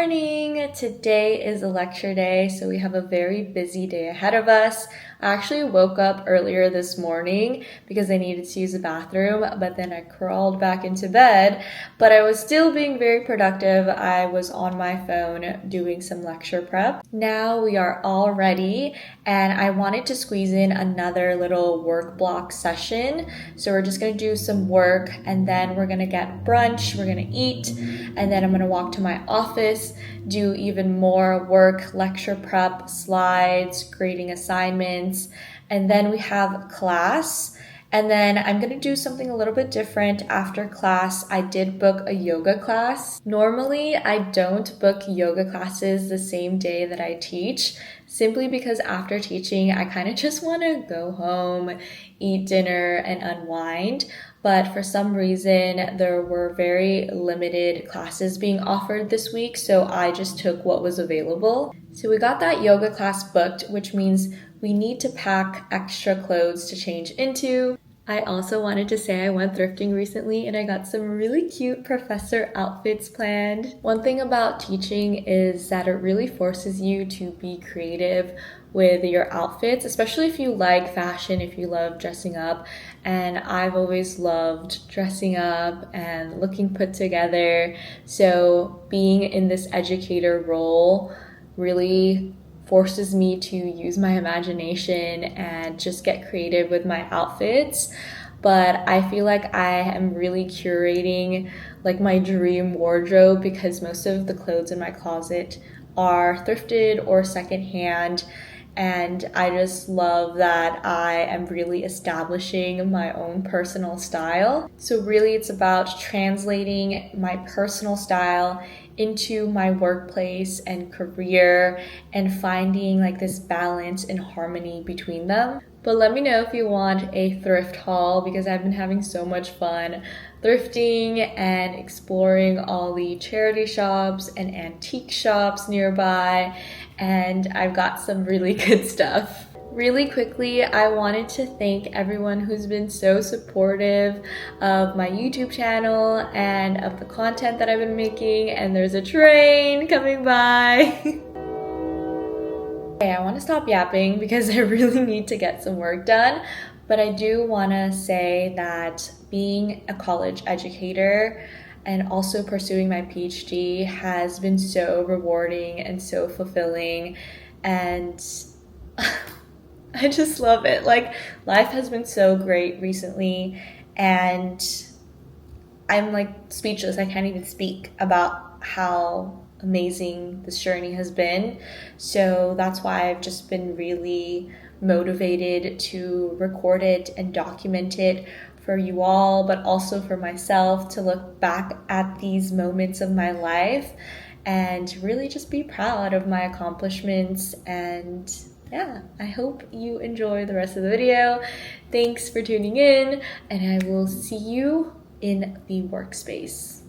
morning! Today is a lecture day, so we have a very busy day ahead of us. I actually woke up earlier this morning because I needed to use the bathroom, but then I crawled back into bed. But I was still being very productive. I was on my phone doing some lecture prep. Now we are all ready, and I wanted to squeeze in another little work block session. So we're just gonna do some work, and then we're gonna get brunch, we're gonna eat, and then I'm gonna walk to my office, do even more work, lecture prep, slides, grading assignments, and then we have class. And then I'm gonna do something a little bit different after class. I did book a yoga class. Normally, I don't book yoga classes the same day that I teach, simply because after teaching, I kind of just wanna go home, eat dinner, and unwind. But for some reason, there were very limited classes being offered this week, so I just took what was available. So we got that yoga class booked, which means we need to pack extra clothes to change into. I also wanted to say I went thrifting recently and I got some really cute professor outfits planned. One thing about teaching is that it really forces you to be creative with your outfits, especially if you like fashion, if you love dressing up. And I've always loved dressing up and looking put together. So being in this educator role really forces me to use my imagination and just get creative with my outfits. But I feel like I am really curating like my dream wardrobe because most of the clothes in my closet are thrifted or secondhand. And I just love that I am really establishing my own personal style. So really it's about translating my personal style into my workplace and career and finding like this balance and harmony between them. But let me know if you want a thrift haul because I've been having so much fun thrifting and exploring all the charity shops and antique shops nearby, and I've got some really good stuff. Really quickly, I wanted to thank everyone who's been so supportive of my YouTube channel and of the content that I've been making, and there's a train coming by. Okay, I want to stop yapping because I really need to get some work done, but I do want to say that being a college educator and also pursuing my PhD has been so rewarding and so fulfilling, and I just love it. Like, life has been so great recently, and I'm like speechless. I can't even speak about how amazing this journey has been. So that's why I've just been really motivated to record it and document it for you all, but also for myself to look back at these moments of my life and really just be proud of my accomplishments. And yeah, I hope you enjoy the rest of the video. Thanks for tuning in, and I will see you in the workspace.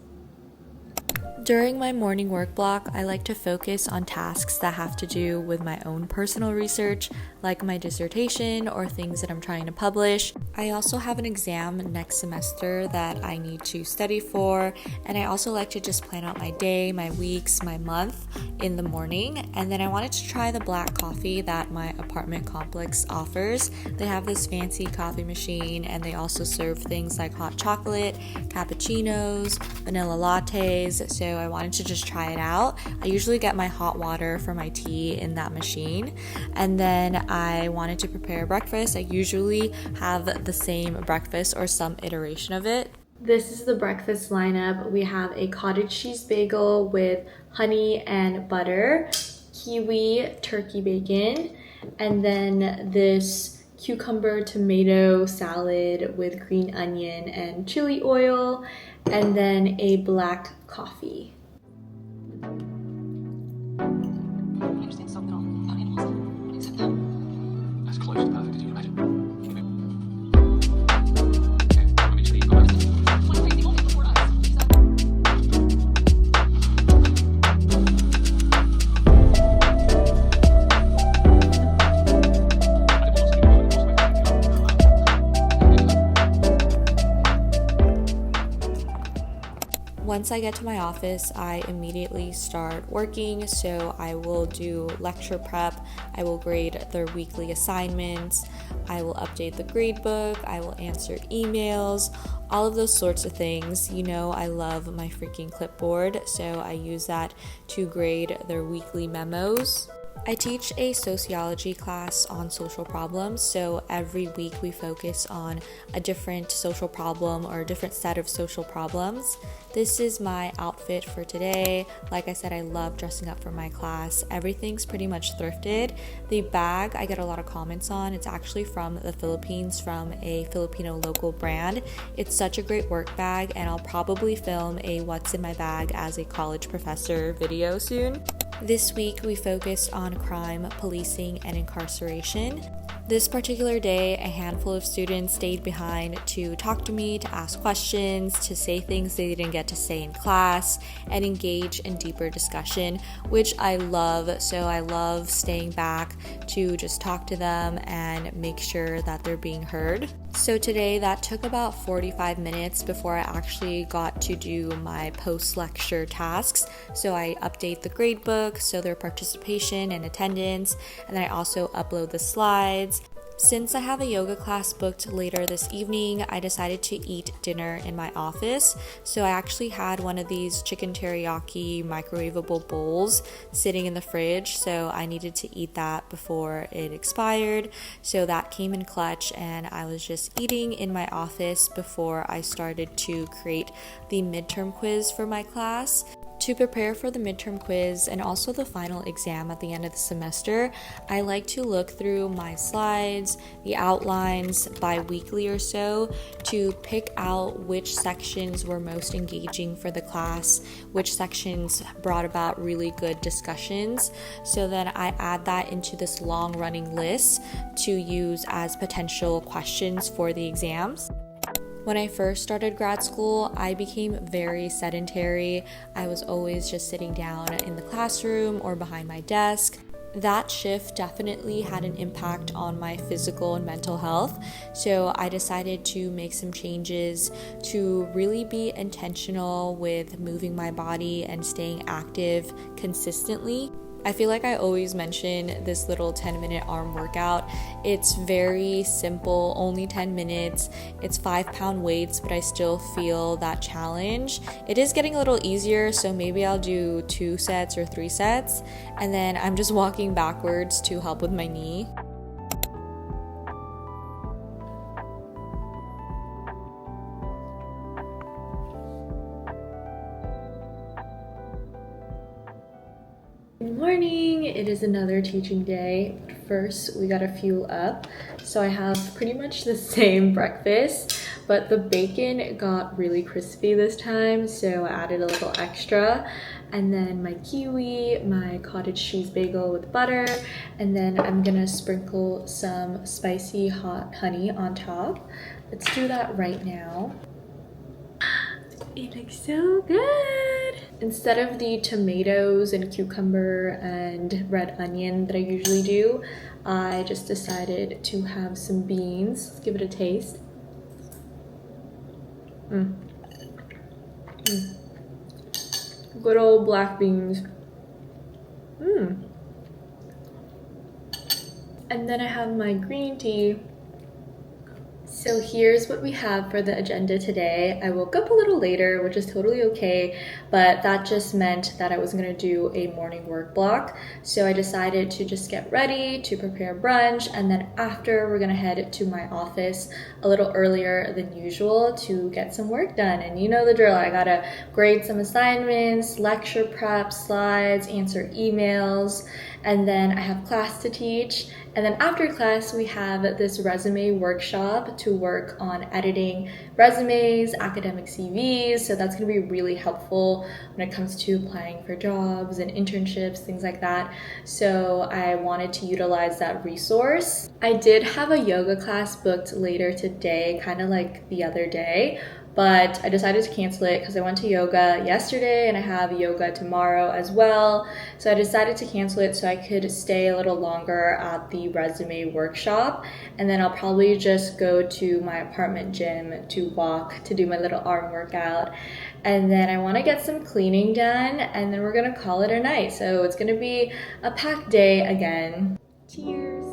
During my morning work block, I like to focus on tasks that have to do with my own personal research, like my dissertation or things that I'm trying to publish. I also have an exam next semester that I need to study for, and I also like to just plan out my day, my weeks, my month in the morning. And then I wanted to try the black coffee that my apartment complex offers. They have this fancy coffee machine, and they also serve things like hot chocolate, cappuccinos, vanilla lattes, so I wanted to just try it out. I usually get my hot water for my tea in that machine, and then I wanted to prepare breakfast. I usually have the same breakfast or some iteration of it. This is the breakfast lineup. We have a cottage cheese bagel with honey and butter, kiwi turkey bacon, and then this cucumber tomato salad with green onion and chili oil, and then a black coffee. As close to perfect as you can imagine. Once I get to my office, I immediately start working. So I will do lecture prep, I will grade their weekly assignments, I will update the gradebook, I will answer emails, all of those sorts of things. You know, I love my freaking clipboard, so I use that to grade their weekly memos. I teach a sociology class on social problems, so every week we focus on a different social problem or a different set of social problems. This is my outfit for today. Like I said, I love dressing up for my class. Everything's pretty much thrifted. The bag I get a lot of comments on. It's actually from the Philippines, from a Filipino local brand. It's such a great work bag, and I'll probably film a what's in my bag as a college professor video soon. This week we focused on crime, policing, and incarceration. This particular day, a handful of students stayed behind to talk to me, to ask questions, to say things they didn't get to say in class, and engage in deeper discussion, which I love. So I love staying back to just talk to them and make sure that they're being heard. So today that took about 45 minutes before I actually got to do my post-lecture tasks. So I update the gradebook, so their participation and attendance, and then I also upload the slides. Since I have a yoga class booked later this evening, I decided to eat dinner in my office. So I actually had one of these chicken teriyaki microwavable bowls sitting in the fridge, so I needed to eat that before it expired. So that came in clutch, and I was just eating in my office before I started to create the midterm quiz for my class. To prepare for the midterm quiz and also the final exam at the end of the semester, I like to look through my slides, the outlines bi-weekly or so, to pick out which sections were most engaging for the class, which sections brought about really good discussions. So then I add that into this long-running list to use as potential questions for the exams. When I first started grad school, I became very sedentary. I was always just sitting down in the classroom or behind my desk. That shift definitely had an impact on my physical and mental health. So I decided to make some changes to really be intentional with moving my body and staying active consistently. I feel like I always mention this little 10-minute arm workout. It's very simple, only 10 minutes. It's 5-pound weights, but I still feel that challenge. It is getting a little easier, so maybe I'll do 2 sets or 3 sets, and then I'm just walking backwards to help with my knee. Good morning! It is another teaching day, but first we gotta fuel up. So I have pretty much the same breakfast, but the bacon got really crispy this time, so I added a little extra. And then my kiwi, my cottage cheese bagel with butter, and then I'm gonna sprinkle some spicy hot honey on top. Let's do that right now. It looks so good! Instead of the tomatoes and cucumber and red onion that I usually do, I just decided to have some beans. Let's give it a taste. Good old black beans. And then I have my green tea. So here's what we have for the agenda today. I woke up a little later, which is totally okay, but that just meant that I wasn't gonna do a morning work block. So I decided to just get ready to prepare brunch, and then after we're gonna head to my office a little earlier than usual to get some work done. And you know the drill, I gotta grade some assignments, lecture prep, slides, answer emails, and then I have class to teach. And then after class, we have this resume workshop to work on editing resumes, academic CVs. So that's gonna be really helpful when it comes to applying for jobs and internships, things like that. So I wanted to utilize that resource. I did have a yoga class booked later today, kind of like the other day, but I decided to cancel it because I went to yoga yesterday and I have yoga tomorrow as well. So I decided to cancel it so I could stay a little longer at the resume workshop, and then I'll probably just go to my apartment gym to walk to do my little arm workout. And then I want to get some cleaning done, and then we're gonna call it a night. So it's gonna be a packed day again. Cheers.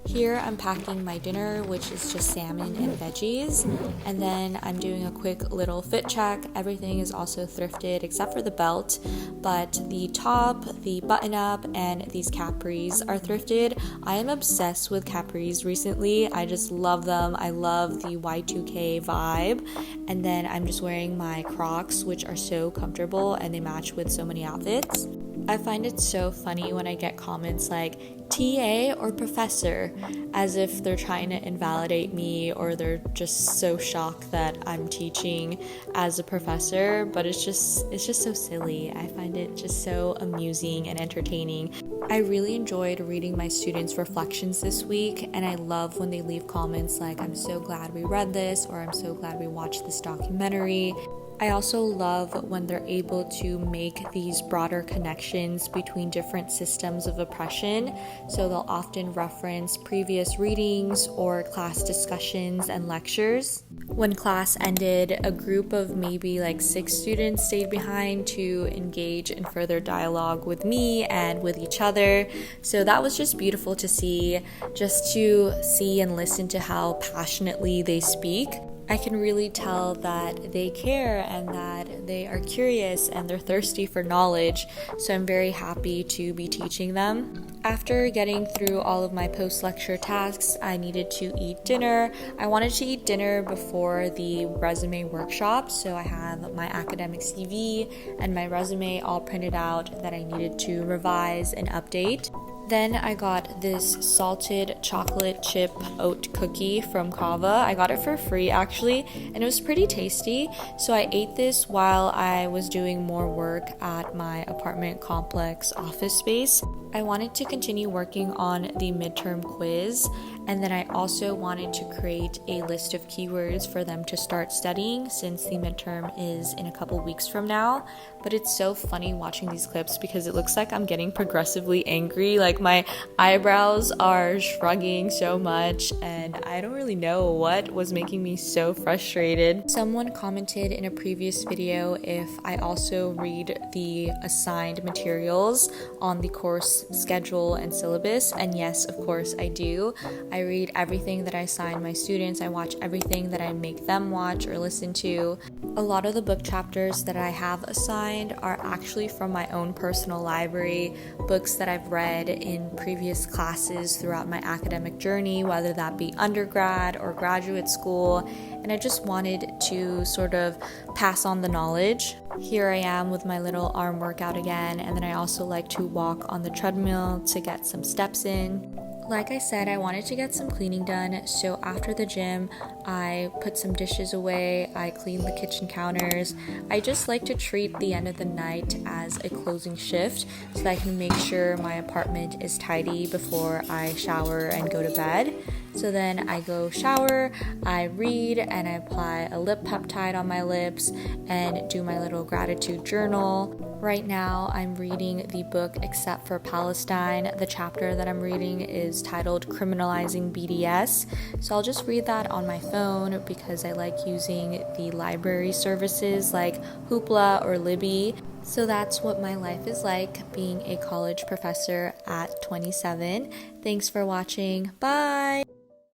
Here I'm packing my dinner, which is just salmon and veggies, and then I'm doing a quick little fit check. Everything is also thrifted except for the belt, but the top, the button up, and these capris are thrifted. I am obsessed with capris recently. I just love them. I love the Y2K vibe. And then I'm just wearing my Crocs, which are so comfortable and they match with so many outfits. I find it so funny when I get comments like TA or professor, as if they're trying to invalidate me or they're just so shocked that I'm teaching as a professor, but it's just so silly. I find it just so amusing and entertaining. I really enjoyed reading my students' reflections this week, and I love when they leave comments like, I'm so glad we read this, or I'm so glad we watched this documentary. I also love when they're able to make these broader connections between different systems of oppression. So they'll often reference previous readings or class discussions and lectures. When class ended, a group of maybe like 6 students stayed behind to engage in further dialogue with me and with each other. So that was just beautiful to see, just to see and listen to how passionately they speak. I can really tell that they care and that they are curious and they're thirsty for knowledge, so I'm very happy to be teaching them. After getting through all of my post-lecture tasks, I needed to eat dinner. I wanted to eat dinner before the resume workshop, so I have my academic CV and my resume all printed out that I needed to revise and update. Then I got this salted chocolate chip oat cookie from Kava. I got it for free actually, and it was pretty tasty. So I ate this while I was doing more work at my apartment complex office space. I wanted to continue working on the midterm quiz, and then I also wanted to create a list of keywords for them to start studying since the midterm is in a couple weeks from now. But it's so funny watching these clips because it looks like I'm getting progressively angry. Like my eyebrows are shrugging so much and I don't really know what was making me so frustrated. Someone commented in a previous video if I also read the assigned materials on the course schedule and syllabus, and yes, of course I do. I read everything that I assign my students. I watch everything that I make them watch or listen to. A lot of the book chapters that I have assigned are actually from my own personal library, books that I've read in previous classes throughout my academic journey, whether that be undergrad or graduate school, and I just wanted to sort of pass on the knowledge. Here I am with my little arm workout again, and then I also like to walk on the treadmill to get some steps in. Like I said, I wanted to get some cleaning done, so after the gym, I put some dishes away, I cleaned the kitchen counters. I just like to treat the end of the night as a closing shift so that I can make sure my apartment is tidy before I shower and go to bed. So then I go shower, I read, and I apply a lip peptide on my lips and do my little gratitude journal. Right now, I'm reading the book Except for Palestine. The chapter that I'm reading is titled Criminalizing BDS. So I'll just read that on my phone because I like using the library services like Hoopla or Libby. So that's what my life is like being a college professor at 27. Thanks for watching. Bye!